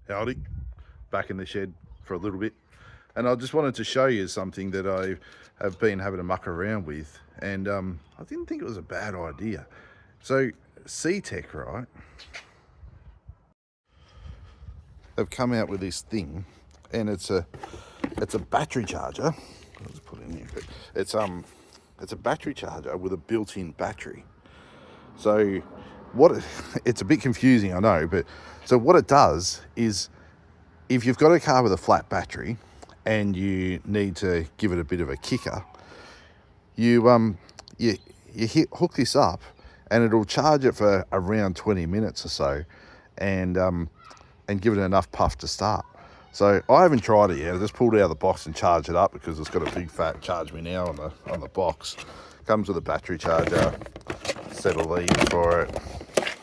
Howdy, back in the shed for a little bit, and I just wanted to show you something that I have been having a muck around with, and I didn't think it was a bad idea. So Ctek, right, they've come out with this thing, and it's a battery charger. I'll just put it in here. But it's a battery charger with a built-in battery. So it's a bit confusing, I know, but so what it does is, if you've got a car with a flat battery and you need to give it a bit of a kicker, you hook this up and it'll charge it for around 20 minutes or so, and give it enough puff to start. So I haven't tried it yet. I just pulled it out of the box and charged it up because it's got a big fat charge me now on the box. Comes with a battery charger, set of leads for it,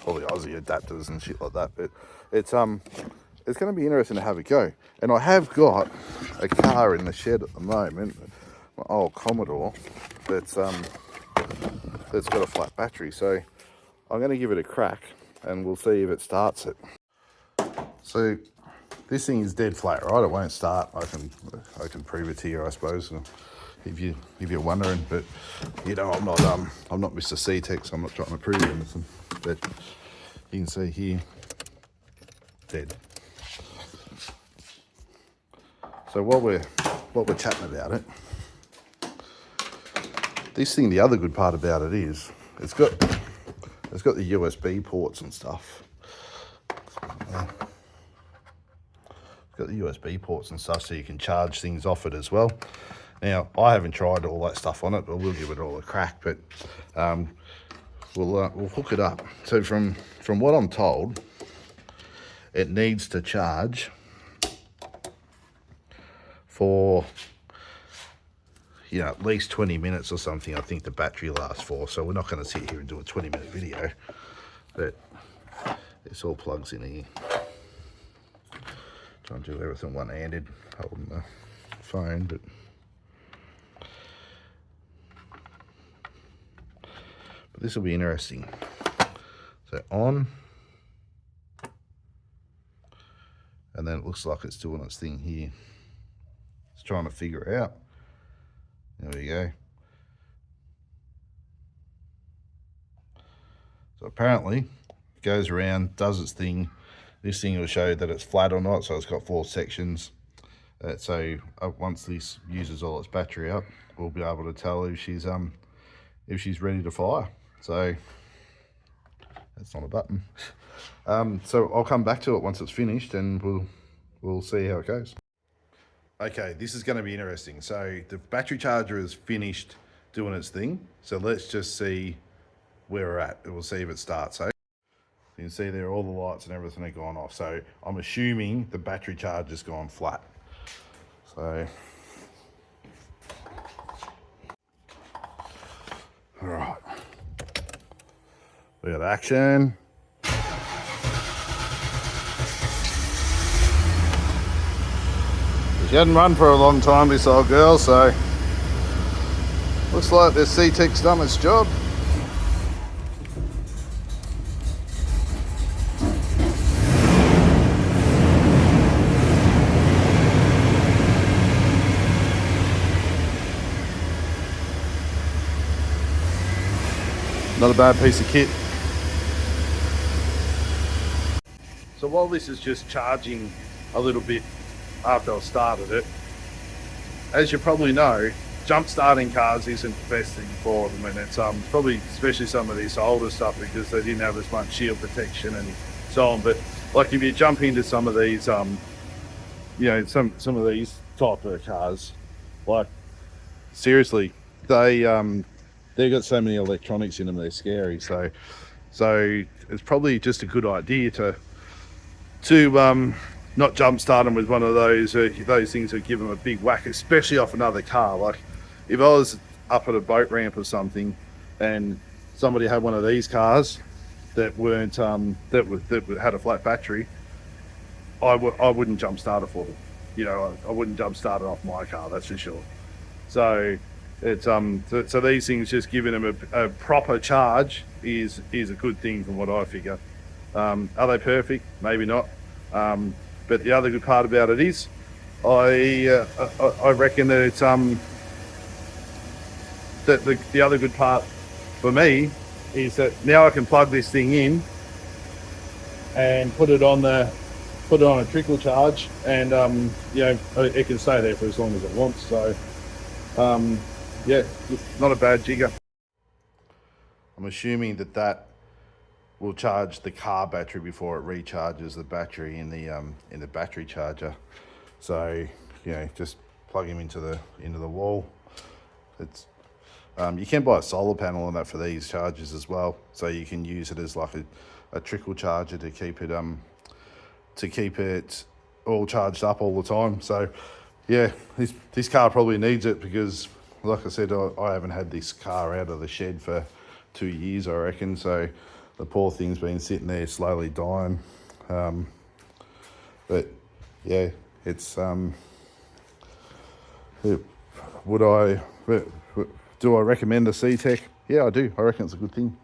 all the Aussie adapters and shit like that. But it's going to be interesting to have a go. And I have got a car in the shed at the moment, my old Commodore, that's got a flat battery. So I'm going to give it a crack and we'll see if it starts it. So this thing is dead flat, right? It won't start. I can prove it to you, I suppose, if you're wondering. But you know, I'm not Mr. Ctek, so I'm not trying to prove anything. But you can see here, dead. So while we're chatting about it, this thing, the other good part about it is it's got the USB ports and stuff. Got the USB ports and stuff, so you can charge things off it as well. Now, I haven't tried all that stuff on it, but we'll give it all a crack. But we'll hook it up. So from what I'm told, it needs to charge for at least 20 minutes or something. I think the battery lasts for. So we're not going to sit here and do a 20-minute video, but this all plugs in here. Trying to do everything one-handed, holding the phone, but this will be interesting. So on, and then it looks like it's doing its thing here. It's trying to figure it out. There we go. So apparently it goes around, does its thing. This thing will show that it's flat or not, so it's got 4 sections. So once this uses all its battery up, we'll be able to tell if she's ready to fire. So that's not a button. So I'll come back to it once it's finished, and we'll see how it goes. Okay, this is going to be interesting. So the battery charger is finished doing its thing. So let's just see where we're at. We'll see if it starts. You can see there all the lights and everything are gone off. So I'm assuming the battery charge has gone flat. So, all right, we got action. She hadn't run for a long time, this old girl, so looks like the Ctek's done its job. Not a bad piece of kit. So while this is just charging a little bit after I've started it, as you probably know, jump starting cars isn't the best thing for them, and it's probably especially some of this older stuff because they didn't have as much shield protection and so on. But like if you jump into some of these some of these type of cars, like seriously, they've got so many electronics in them, they're scary. So it's probably just a good idea to not jump start them with one of those things that give them a big whack, especially off another car. Like if I was up at a boat ramp or something and somebody had one of these cars that weren't that had a flat battery, I wouldn't jump start it for them. I wouldn't jump start it off my car, that's for sure. So it's so these things, just giving them a proper charge is a good thing from what I figure. Are they perfect? Maybe not. But the other good part about it is, I reckon that it's that the other good part for me is that now I can plug this thing in and put it on a trickle charge, and you know, it can stay there for as long as it wants. So yeah, not a bad jigger. I'm assuming that will charge the car battery before it recharges the battery in the battery charger. So you know, just plug him into the wall. It's you can buy a solar panel on that for these chargers as well, so you can use it as like a trickle charger to keep it all charged up all the time. So yeah, this car probably needs it, because like I said, I haven't had this car out of the shed for 2 years, I reckon. So the poor thing's been sitting there slowly dying. But yeah, it's do I recommend the Ctek? Yeah, I do. I reckon it's a good thing.